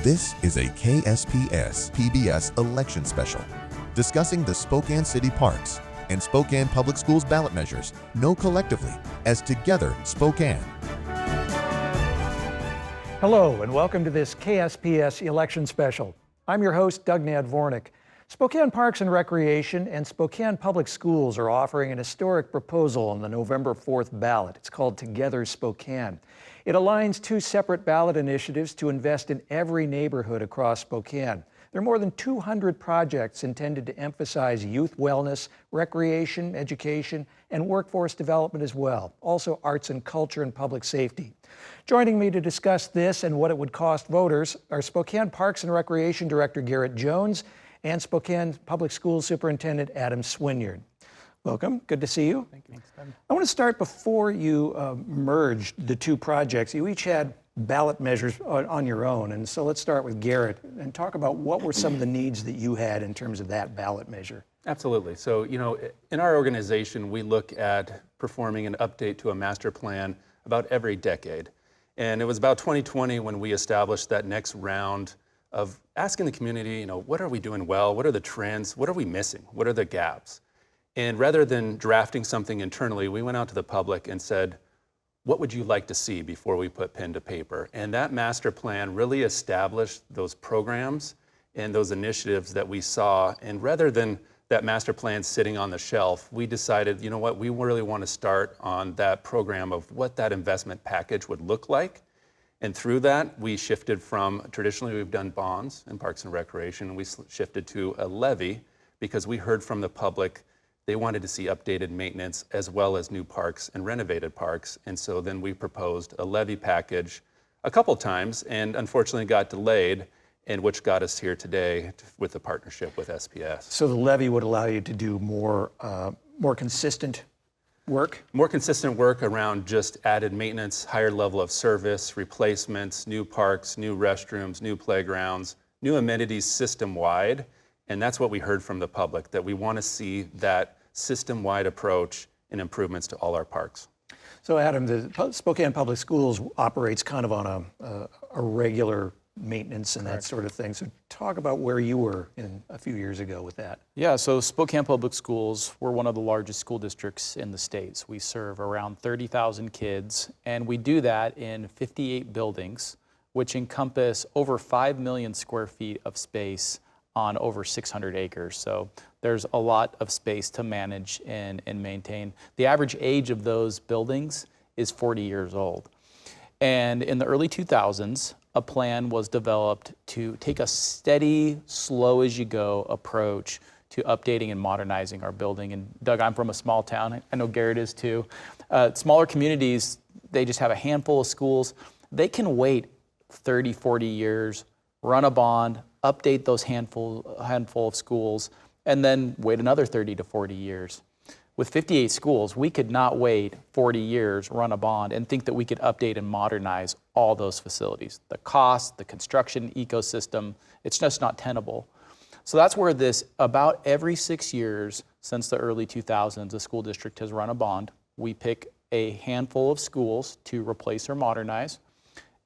This is a KSPS PBS election special discussing the Spokane City Parks and Spokane Public Schools ballot measures known collectively as Together Spokane. Hello and welcome to this KSPS election special. I'm your host, Doug Nadvornick. Spokane Parks and Recreation and Spokane Public Schools are offering an historic proposal on the November 4th ballot. It's called Together Spokane. It aligns two separate ballot initiatives to invest in every neighborhood across Spokane. There are more than 200 projects intended to emphasize youth wellness, recreation, education, and workforce development as well. Also arts and culture and public safety. Joining me to discuss this and what it would cost voters are Spokane Parks and Recreation Director Garrett Jones and Spokane Public Schools Superintendent Adam Swinyard. Welcome, good to see you. Thank you. I want to start before you merged the two projects. You each had ballot measures on your own, and so let's start with Garrett and talk about what were some of the needs that you had in terms of that ballot measure. Absolutely. So, in our organization, we look at performing an update to a master plan about every decade. And it was about 2020 when we established that next round of asking the community, what are we doing well? What are the trends? What are we missing? What are the gaps? And rather than drafting something internally, we went out to the public and said, what would you like to see before we put pen to paper? And that master plan really established those programs and those initiatives that we saw. And rather than that master plan sitting on the shelf, we decided, we really want to start on that program of what that investment package would look like. And through that, we shifted from, traditionally we've done bonds in Parks and Recreation, and we shifted to a levy because we heard from the public they wanted to see updated maintenance as well as new parks and renovated parks. And so then we proposed a levy package a couple times and unfortunately got delayed, and which got us here today with the partnership with SPS. So the levy would allow you to do more consistent work? More consistent work around just added maintenance, higher level of service, replacements, new parks, new restrooms, new playgrounds, new amenities system-wide. And that's what we heard from the public, that we want to see that system-wide approach and improvements to all our parks. So Adam, the Spokane Public Schools operates kind of on a regular maintenance and that sort of thing. So talk about where you were a few years ago with that. Yeah, so Spokane Public Schools, we're one of the largest school districts in the states. We serve around 30,000 kids, and we do that in 58 buildings, which encompass over 5 million square feet of space on over 600 acres. So there's a lot of space to manage and maintain. The average age of those buildings is 40 years old. And in the early 2000s, a plan was developed to take a steady, slow-as-you-go approach to updating and modernizing our building. And Doug, I'm from a small town. I know Garrett is too. Smaller communities, they just have a handful of schools. They can wait 30, 40 years, run a bond, update those handful of schools, and then wait another 30 to 40 years. With 58 schools, we could not wait 40 years, run a bond, and think that we could update and modernize all those facilities. The cost, the construction ecosystem, it's just not tenable. So that's where this, about every 6 years since the early 2000s, the school district has run a bond. We pick a handful of schools to replace or modernize.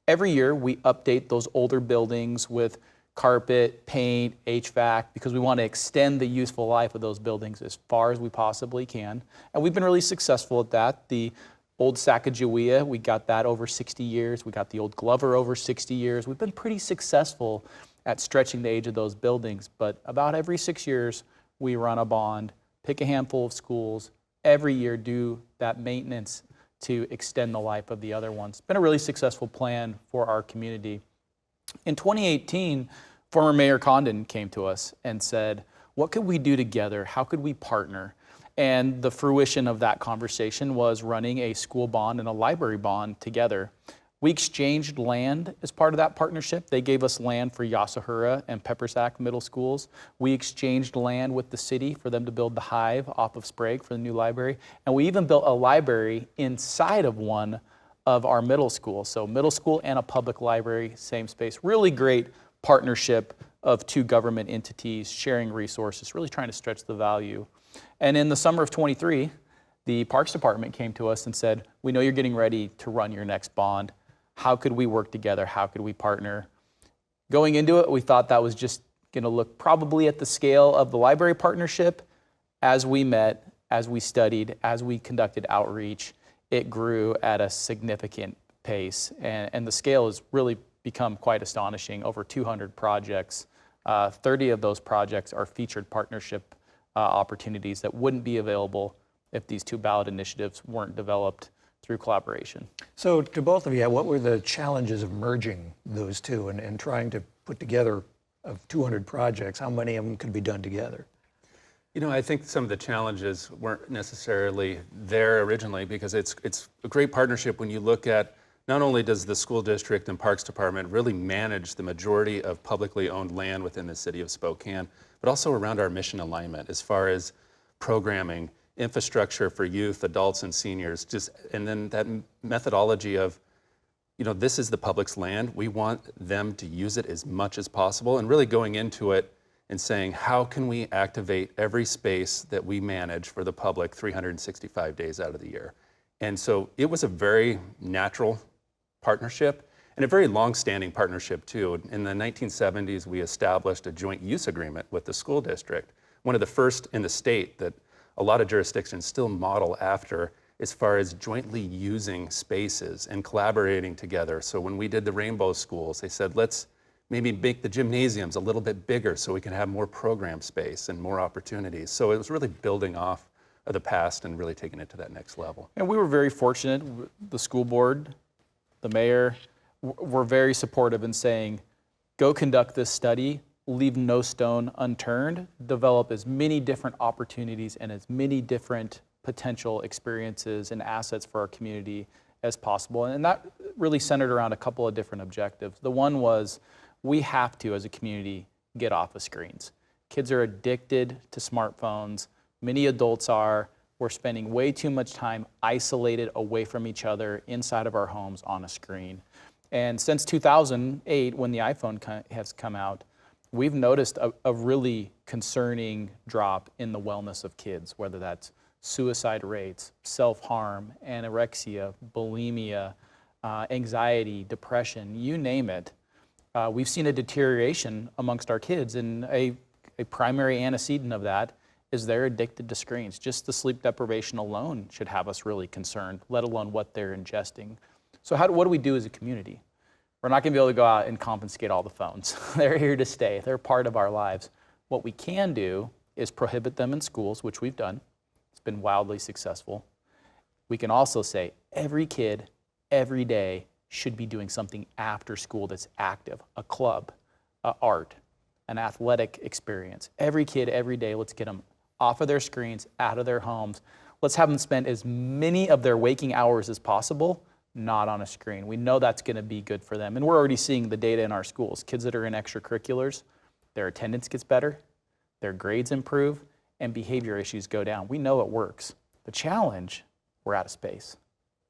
Every year, we update those older buildings with carpet, paint, HVAC, because we want to extend the useful life of those buildings as far as we possibly can. And we've been really successful at that. The old Sacagawea, we got that over 60 years. We got the old Glover over 60 years. We've been pretty successful at stretching the age of those buildings. But about every 6 years, we run a bond, pick a handful of schools, every year do that maintenance to extend the life of the other ones. It's been a really successful plan for our community. In 2018, former Mayor Condon came to us and said, what could we do together? How could we partner? And the fruition of that conversation was running a school bond and a library bond together. We exchanged land as part of that partnership. They gave us land for Yasahura and Peppersack middle schools. We exchanged land with the city for them to build the Hive off of Sprague for the new library. And we even built a library inside of one of our middle schools. So middle school and a public library, same space. Really great partnership of two government entities sharing resources, really trying to stretch the value. And in the summer of 23, the Parks Department came to us and said, we know you're getting ready to run your next bond. How could we work together? How could we partner? Going into it, we thought that was just going to look probably at the scale of the library partnership. As we met, as we studied, as we conducted outreach, it grew at a significant pace. And the scale has really become quite astonishing. Over 200 projects. 30 of those projects are featured partnership opportunities that wouldn't be available if these two ballot initiatives weren't developed through collaboration. So to both of you, what were the challenges of merging those two and trying to put together of 200 projects, how many of them could be done together? You know, I think some of the challenges weren't necessarily there originally, because it's a great partnership when you look at not only does the school district and Parks Department really manage the majority of publicly owned land within the city of Spokane, but also around our mission alignment as far as programming, infrastructure for youth, adults, and seniors, and then that methodology of, you know, this is the public's land. We want them to use it as much as possible, and really going into it and saying, how can we activate every space that we manage for the public 365 days out of the year? And so it was a very natural partnership and a very long-standing partnership too. In the 1970s, we established a joint use agreement with the school district, one of the first in the state that a lot of jurisdictions still model after as far as jointly using spaces and collaborating together. So when we did the Rainbow Schools, they said, let's maybe make the gymnasiums a little bit bigger so we can have more program space and more opportunities. So it was really building off of the past and really taking it to that next level. And we were very fortunate. The school board, the mayor, were very supportive in saying, go conduct this study, leave no stone unturned, develop as many different opportunities and as many different potential experiences and assets for our community as possible. And that really centered around a couple of different objectives. The one was, we have to, as a community, get off of screens. Kids are addicted to smartphones. Many adults are. We're spending way too much time isolated away from each other inside of our homes on a screen. And since 2008, when the iPhone has come out, we've noticed a really concerning drop in the wellness of kids, whether that's suicide rates, self-harm, anorexia, bulimia, anxiety, depression, you name it. We've seen a deterioration amongst our kids, and a primary antecedent of that is they're addicted to screens. Just the sleep deprivation alone should have us really concerned, let alone what they're ingesting. So what do we do as a community? We're not going to be able to go out and confiscate all the phones. They're here to stay. They're part of our lives. What we can do is prohibit them in schools, which we've done. It's been wildly successful. We can also say every kid, every day, should be doing something after school that's active, a club, art, an athletic experience. Every kid, every day, let's get them off of their screens, out of their homes. Let's have them spend as many of their waking hours as possible not on a screen. We know that's going to be good for them. And we're already seeing the data in our schools. Kids that are in extracurriculars, their attendance gets better, their grades improve, and behavior issues go down. We know it works. The challenge, we're out of space.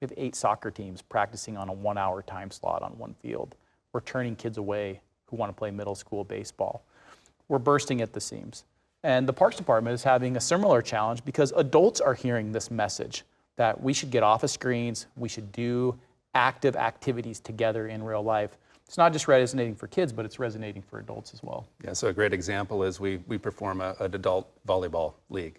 We have 8 soccer teams practicing on a 1-hour time slot on one field. We're turning kids away who want to play middle school baseball. We're bursting at the seams. And the Parks Department is having a similar challenge because adults are hearing this message that we should get off of screens, we should do active activities together in real life. It's not just resonating for kids, but it's resonating for adults as well. Yeah, so a great example is we perform an adult volleyball league.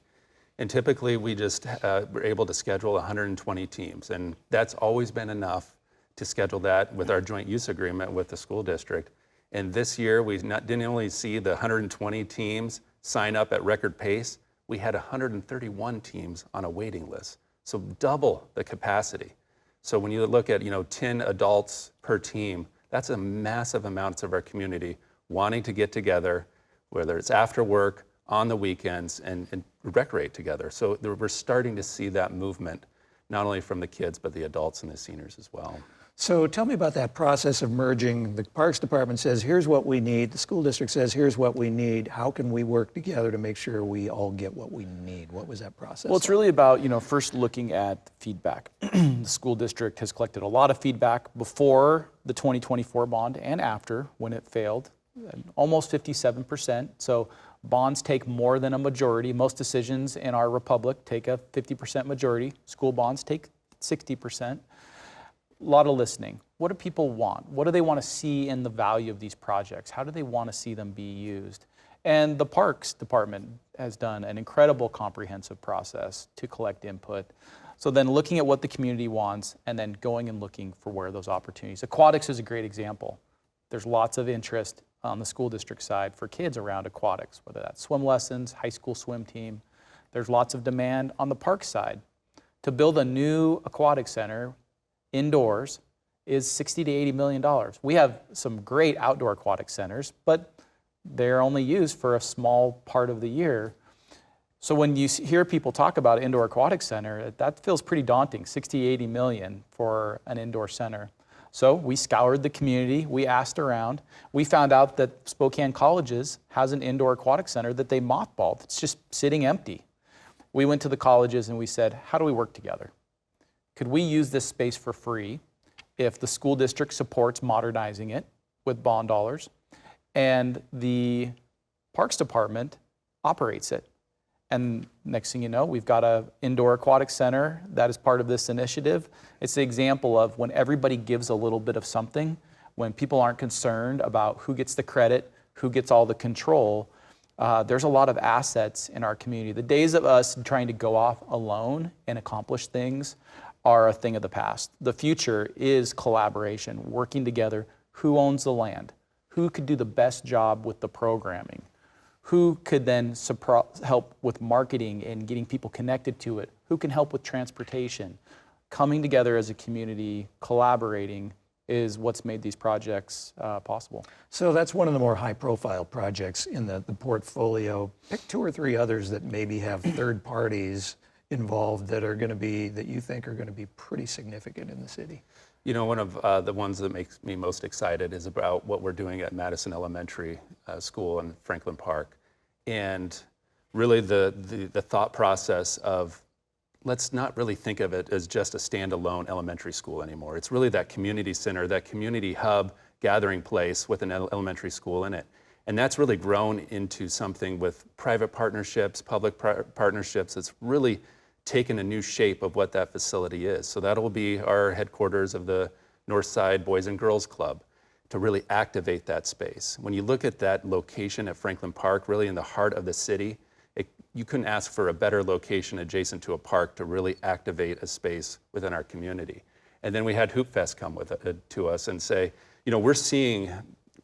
And typically we just we're able to schedule 120 teams. And that's always been enough to schedule that with our joint use agreement with the school district. And this year we didn't only see the 120 teams sign up at record pace, we had 131 teams on a waiting list. So double the capacity. So when you look at 10 adults per team, that's a massive amount of our community wanting to get together, whether it's after work, on the weekends, and recreate together. So we're starting to see that movement, not only from the kids, but the adults and the seniors as well. So tell me about that process of merging. The Parks Department says, here's what we need. The school district says, here's what we need. How can we work together to make sure we all get what we need? What was that process? Well, it's really about, first looking at feedback. The school district has collected a lot of feedback before the 2024 bond and after, when it failed, almost 57%. So bonds take more than a majority. Most decisions in our republic take a 50% majority. School bonds take 60%. A lot of listening. what do people want? What do they want to see in the value of these projects? How do they want to see them be used? And the Parks Department has done an incredible comprehensive process to collect input. So then looking at what the community wants and then going and looking for where those opportunities. Aquatics is a great example. There's lots of interest on the school district side for kids around aquatics, whether that's swim lessons, high school swim team. There's lots of demand on the park side. To build a new aquatic center indoors is $60 to $80 million. We have some great outdoor aquatic centers, but they're only used for a small part of the year. So when you hear people talk about indoor aquatic center, that feels pretty daunting, 60, 80 million for an indoor center. So we scoured the community, we asked around, we found out that Spokane Colleges has an indoor aquatic center that they mothballed. It's just sitting empty. We went to the colleges and we said, how do we work together? Could we use this space for free if the school district supports modernizing it with bond dollars and the Parks Department operates it? And next thing you know, we've got an indoor aquatic center that is part of this initiative. It's the example of when everybody gives a little bit of something, when people aren't concerned about who gets the credit, who gets all the control, there's a lot of assets in our community. The days of us trying to go off alone and accomplish things are a thing of the past. The future is collaboration, working together. Who owns the land? Who could do the best job with the programming? Who could then help with marketing and getting people connected to it? Who can help with transportation? Coming together as a community, collaborating, is what's made these projects possible. So that's one of the more high-profile projects in the portfolio. Pick 2 or 3 others that maybe have third parties involved that are going to be, that you think are going to be pretty significant in the city. You know, one of the ones that makes me most excited is about what we're doing at Madison Elementary School in Franklin Park. And really the thought process of, let's not really think of it as just a standalone elementary school anymore. It's really that community center, that community hub gathering place with an elementary school in it. And that's really grown into something with private partnerships, public partnerships. It's really taken a new shape of what that facility is. So that'll be our headquarters of the Northside Boys and Girls Club to really activate that space. When you look at that location at Franklin Park, really in the heart of the city, you couldn't ask for a better location adjacent to a park to really activate a space within our community. And then we had Hoop Fest come to us and say, you know, we're seeing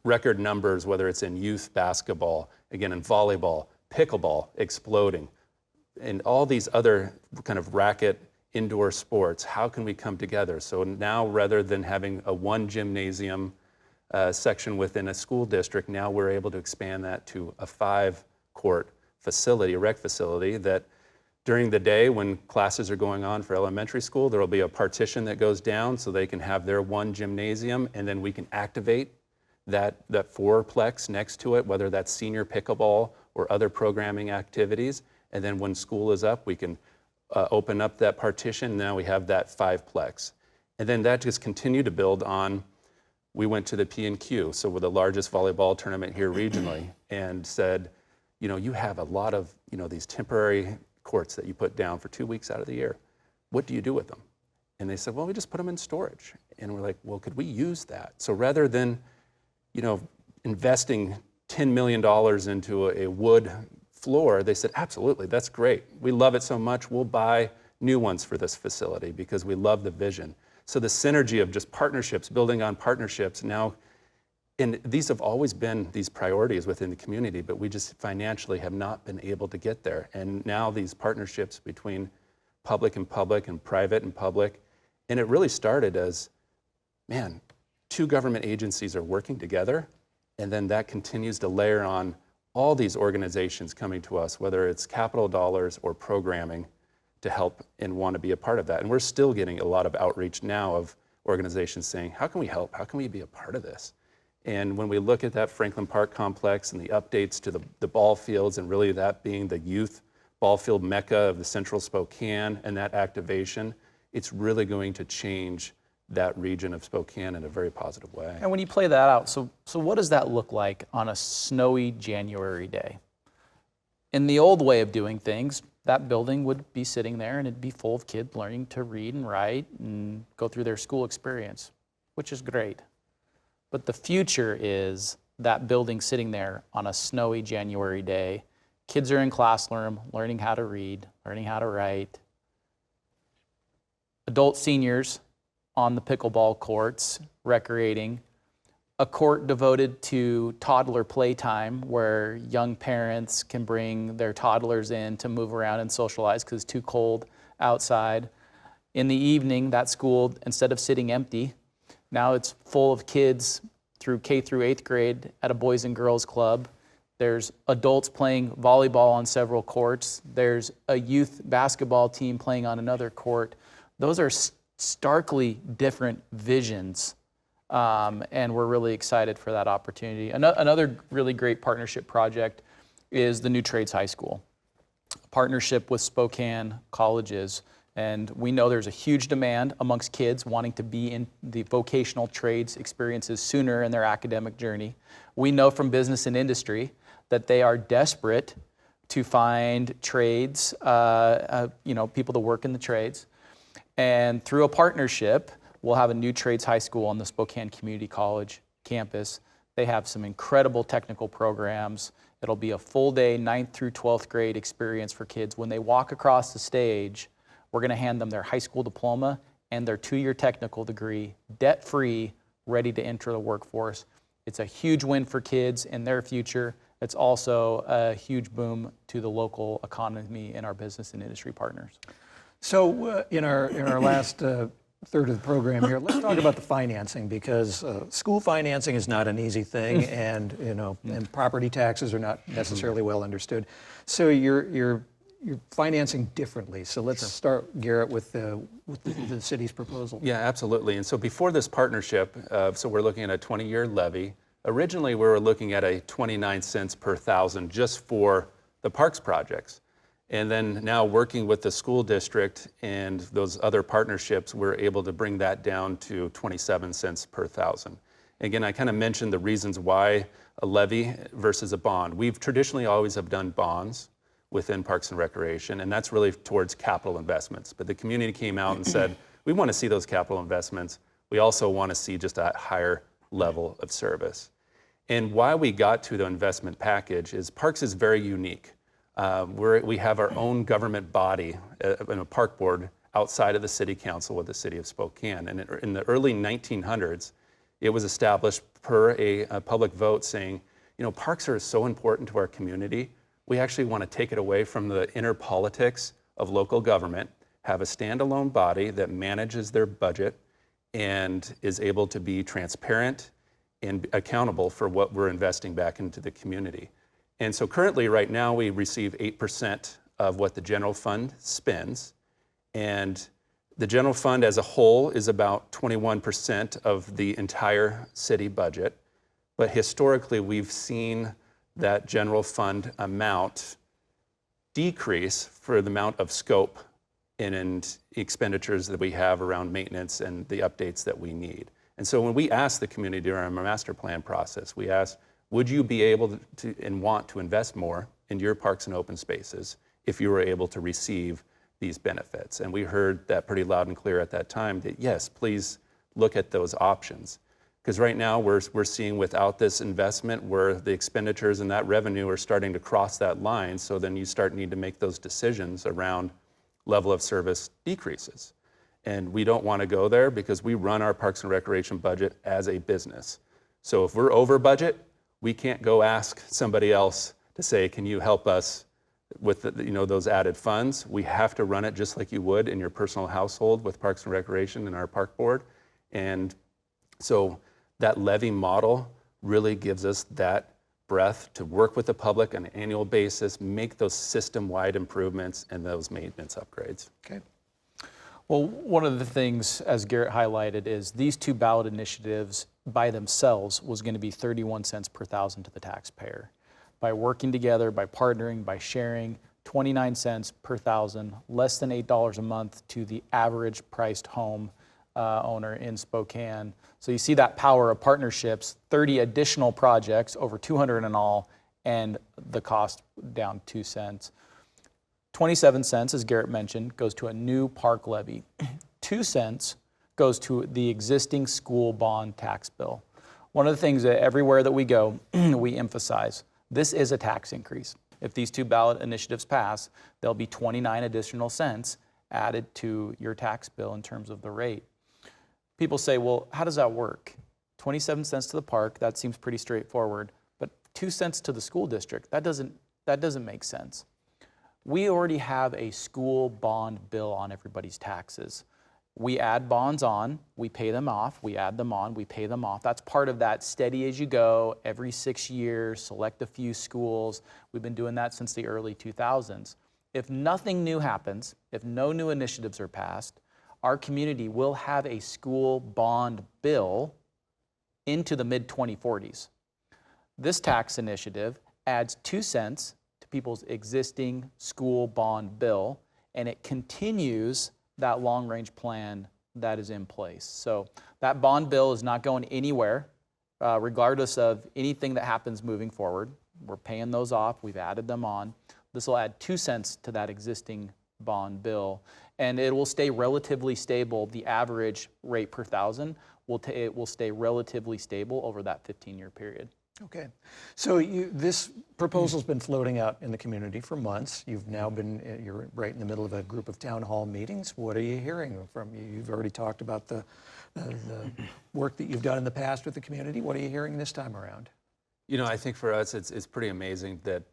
record numbers, whether it's in youth basketball, again in volleyball, pickleball exploding, and all these other kind of racket indoor sports. How can we come together? So now, rather than having a one gymnasium section within a school district, now we're able to expand that to a 5-court facility, a rec facility, that during the day when classes are going on for elementary school, there will be a partition that goes down so they can have their one gymnasium, and then we can activate that 4-plex next to it, whether that's senior pickleball or other programming activities. And then when school is up, we can open up that partition. Now we have that 5-plex. And then that just continued to build on. We went to the P&Q, so we're the largest volleyball tournament here regionally, and said, you know, you have a lot of, you know, these temporary courts that you put down for 2 weeks out of the year. What do you do with them? And they said, well, we just put them in storage. And we're like, well, could we use that? So rather than, you know, investing $10 million into a wood floor, they said, absolutely, that's great. We love it so much, we'll buy new ones for this facility because we love the vision. So the synergy of just partnerships, building on partnerships now, and these have always been these priorities within the community, but we just financially have not been able to get there. And now these partnerships between public and private and public, and it really started as, man, 2 government agencies are working together, and then that continues to layer on all these organizations coming to us, whether it's capital dollars or programming, to help and want to be a part of that. And we're still getting a lot of outreach now of organizations saying, how can we help? How can we be a part of this? And when we look at that Franklin Park complex and the updates to the ball fields, and really that being the youth ball field mecca of the Central Spokane, and that activation, it's really going to change that region of Spokane in a very positive way. And when you play that out, so what does that look like on a snowy January day? In the old way of doing things, that building would be sitting there and it'd be full of kids learning to read and write and go through their school experience. which is great. But the future is that building sitting there on a snowy January day. Kids are in classroom, learning how to read, learning how to write. Adult seniors on the pickleball courts, recreating. A court devoted to toddler playtime where young parents can bring their toddlers in to move around and socialize because it's too cold outside. In the evening, that school, instead of sitting empty, now it's full of kids through K through 8th grade at a Boys and Girls Club. There's adults playing volleyball on several courts. There's a youth basketball team playing on another court. Those are starkly different visions, and we're really excited for that opportunity. Another really great partnership project is the new Trades High School, a partnership with Spokane colleges. And we know there's a huge demand amongst kids wanting to be in the vocational trades experiences sooner in their academic journey. We know from business and industry that they are desperate to find trades, people to work in the trades. And through a partnership, we'll have a new Trades High School on the Spokane Community College campus. They have some incredible technical programs. It'll be a full day 9th through 12th grade experience for kids. When they walk across the stage, we're going to hand them their high school diploma and their 2-year technical degree, debt-free, ready to enter the workforce. It's a huge win for kids and their future. It's also a huge boom to the local economy and our business and industry partners. So in our last third of the program here, let's talk about the financing, because school financing is not an easy thing, and and property taxes are not necessarily well understood. So you're financing differently. So let's start, Garrett, with the city's proposal. Yeah, absolutely. And so before this partnership, so we're looking at a 20-year levy. Originally, we were looking at a 29 cents per thousand just for the parks projects. And then now working with the school district and those other partnerships, we're able to bring that down to 27 cents per thousand. Again, I kind of mentioned the reasons why a levy versus a bond. We've traditionally always have done bonds within Parks and Recreation, and that's really towards capital investments. But the community came out and said, we want to see those capital investments. We also want to see just a higher level of service. And why we got to the investment package is Parks is very unique. We have our own government body, in a park board outside of the city council with the city of Spokane. And in the early 1900s, it was established per a public vote saying, parks are so important to our community. We actually want to take it away from the inner politics of local government, have a standalone body that manages their budget and is able to be transparent and accountable for what we're investing back into the community. And so currently, right now, we receive 8% of what the general fund spends. And the general fund as a whole is about 21% of the entire city budget. But historically, we've seen that general fund amount decrease for the amount of scope and expenditures that we have around maintenance and the updates that we need. And so when we ask the community during our master plan process, we ask, would you be able to and want to invest more in your parks and open spaces if you were able to receive these benefits? And we heard that pretty loud and clear at that time that yes, please look at those options. Because right now we're seeing without this investment where the expenditures and that revenue are starting to cross that line, so then you start needing to make those decisions around level of service decreases. And we don't want to go there because we run our Parks and Recreation budget as a business. So if we're over budget, we can't go ask somebody else to say, can you help us with those added funds? We have to run it just like you would in your personal household with Parks and Recreation and our park board. And so that levy model really gives us that breadth to work with the public on an annual basis, make those system-wide improvements and those maintenance upgrades. Okay. Well, one of the things, as Garrett highlighted, is these two ballot initiatives by themselves was going to be 31 cents per thousand to the taxpayer. By working together, by partnering, by sharing, 29 cents per thousand, less than $8 a month to the average priced home owner in Spokane. So you see that power of partnerships, 30 additional projects, over 200 in all, and the cost down 2 cents. 27 cents, as Garrett mentioned, goes to a new park levy. 2 cents goes to the existing school bond tax bill. One of the things that everywhere that we go, we emphasize, this is a tax increase. If these two ballot initiatives pass, there'll be 29 additional cents added to your tax bill in terms of the rate. People say, well, how does that work? 27 cents to the park, that seems pretty straightforward, but 2 cents to the school district, that doesn't make sense. We already have a school bond bill on everybody's taxes. We add bonds on, we pay them off, we add them on, we pay them off. That's part of that steady as you go, every 6 years, select a few schools. We've been doing that since the early 2000s. If nothing new happens, if no new initiatives are passed, our community will have a school bond bill into the mid-2040s. This tax initiative adds 2 cents to people's existing school bond bill, and it continues that long-range plan that is in place. So that bond bill is not going anywhere, regardless of anything that happens moving forward. We're paying those off, we've added them on. This will add 2 cents to that existing bond bill, and it will stay relatively stable. The average rate per thousand it will stay relatively stable over that 15-year period. Okay, so this proposal's been floating out in the community for months. You've now you're right in the middle of a group of town hall meetings. What are you hearing from you? You've already talked about the work that you've done in the past with the community. What are you hearing this time around? You know, I think for us, it's pretty amazing that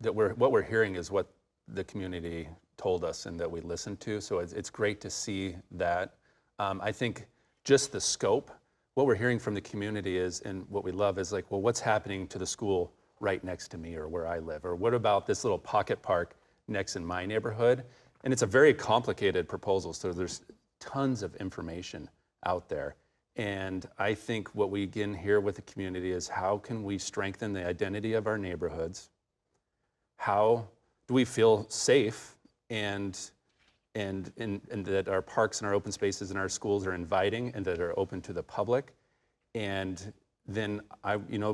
what we're hearing is what the community told us and that we listened to. So it's great to see that. I think just the scope, what we're hearing from the community is, and what we love is like, well, what's happening to the school right next to me or where I live? Or what about this little pocket park next in my neighborhood? And it's a very complicated proposal, so there's tons of information out there. And I think what we again hear with the community is, how can we strengthen the identity of our neighborhoods? How do we feel safe and that our parks and our open spaces and our schools are inviting and that are open to the public? And then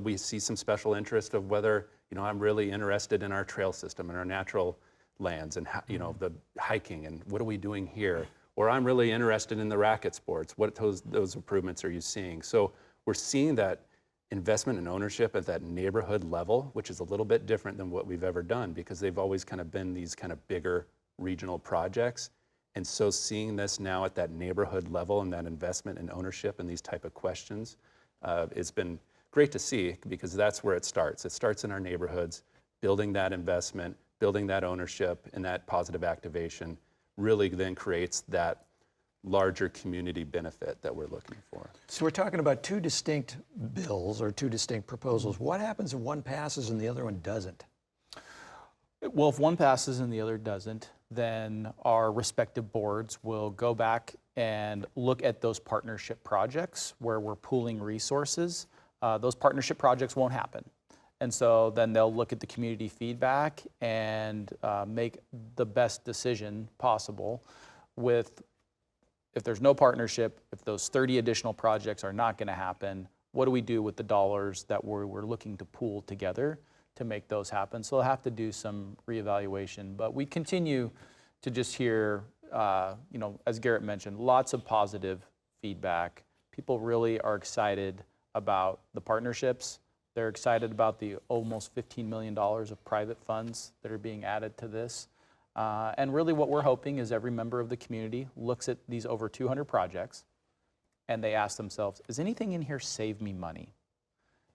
we see some special interest of whether, I'm really interested in our trail system and our natural lands and the hiking and what are we doing here? Or I'm really interested in the racket sports. What those improvements are you seeing? So we're seeing that investment and ownership at that neighborhood level, which is a little bit different than what we've ever done, because they've always kind of been these kind of bigger regional projects. And so seeing this now at that neighborhood level and that investment and ownership and these type of questions, it's been great to see, because that's where it starts. It starts in our neighborhoods, building that investment, building that ownership, and that positive activation really then creates that larger community benefit that we're looking for. So we're talking about two distinct bills or two distinct proposals. What happens if one passes and the other one doesn't? Well, if one passes and the other doesn't, then our respective boards will go back and look at those partnership projects where we're pooling resources. Those partnership projects won't happen. And so then they'll look at the community feedback and make the best decision possible with, if there's no partnership, if those 30 additional projects are not going to happen, what do we do with the dollars that we're looking to pool together to make those happen? So they'll have to do some reevaluation. But we continue to just hear, as Garrett mentioned, lots of positive feedback. People really are excited about the partnerships. They're excited about the almost $15 million of private funds that are being added to this. And really what we're hoping is every member of the community looks at these over 200 projects and they ask themselves, is anything in here save me money?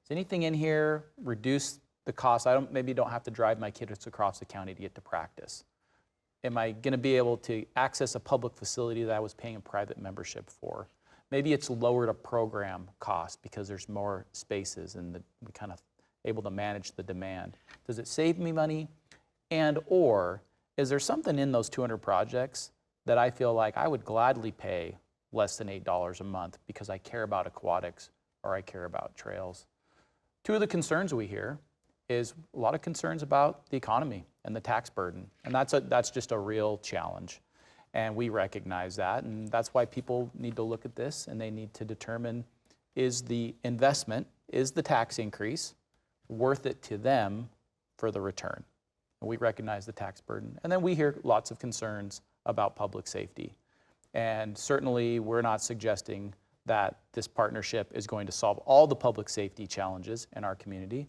Is anything in here reduce the cost? Maybe don't have to drive my kids across the county to get to practice. Am I going to be able to access a public facility that I was paying a private membership for? Maybe it's lowered a program cost because there's more spaces and we kind of able to manage the demand. Does it save me money? And or is there something in those 200 projects that I feel like I would gladly pay less than $8 a month because I care about aquatics or I care about trails? Two of the concerns we hear is a lot of concerns about the economy and the tax burden. And that's just a real challenge. And we recognize that. And that's why people need to look at this and they need to determine, is the investment, is the tax increase worth it to them for the return? And we recognize the tax burden. And then we hear lots of concerns about public safety. And certainly we're not suggesting that this partnership is going to solve all the public safety challenges in our community,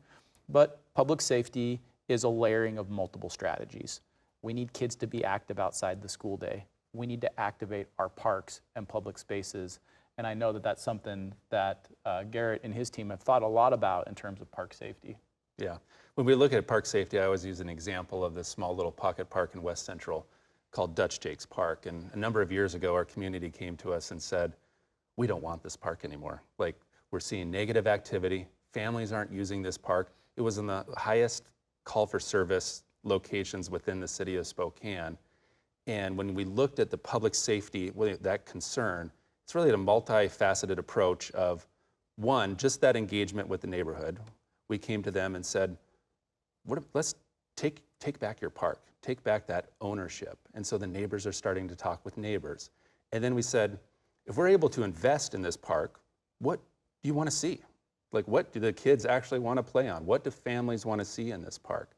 but public safety is a layering of multiple strategies. We need kids to be active outside the school day. We need to activate our parks and public spaces. And I know that that's something that Garrett and his team have thought a lot about in terms of park safety. Yeah. When we look at park safety, I always use an example of this small little pocket park in West Central called Dutch Jake's Park. And a number of years ago, our community came to us and said, we don't want this park anymore. Like, we're seeing negative activity. Families aren't using this park. It was in the highest call for service locations within the city of Spokane. And when we looked at the public safety, that concern, it's really a multifaceted approach of, one, just that engagement with the neighborhood. We came to them and said, let's take back your park, take back that ownership. And so the neighbors are starting to talk with neighbors. And then we said, if we're able to invest in this park, what do you want to see? Like, what do the kids actually want to play on? What do families want to see in this park?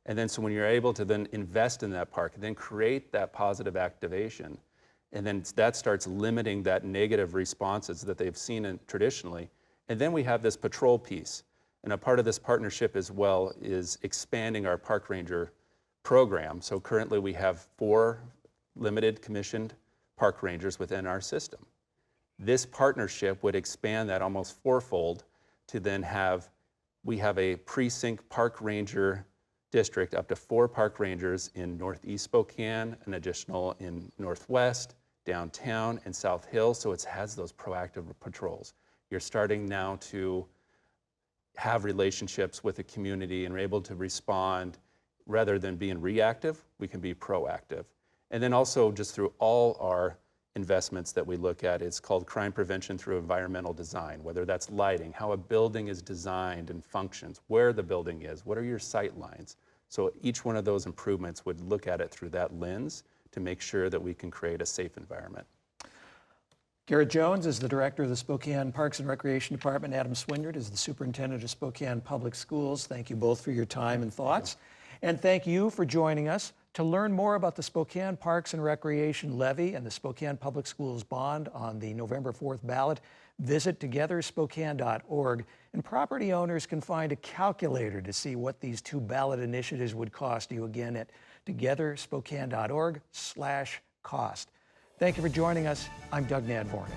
And then so when you're able to then invest in that park, and then create that positive activation, and then that starts limiting that negative responses that they've seen traditionally. And then we have this patrol piece. And a part of this partnership as well is expanding our park ranger program. So currently we have 4 limited commissioned park rangers within our system. This partnership would expand that almost 4-fold to then we have a precinct park ranger district, up to 4 park rangers in Northeast Spokane, an additional in Northwest, downtown, and South Hill, so it has those proactive patrols. You're starting now to have relationships with the community and are able to respond. Rather than being reactive, we can be proactive. And then also just through all our investments that we look at, it's called crime prevention through environmental design, whether that's lighting, how a building is designed and functions, where the building is, what are your sight lines. So each one of those improvements would look at it through that lens to make sure that we can create a safe environment. Garrett Jones is the director of the Spokane Parks and Recreation Department. Adam Swindard is the superintendent of Spokane Public Schools. Thank you both for your time and thoughts. And thank you for joining us. To learn more about the Spokane Parks and Recreation Levy and the Spokane Public Schools bond on the November 4th ballot, visit togetherspokane.org. And property owners can find a calculator to see what these 2 ballot initiatives would cost you, again at togetherspokane.org/cost. Thank you for joining us. I'm Doug Nadvornick.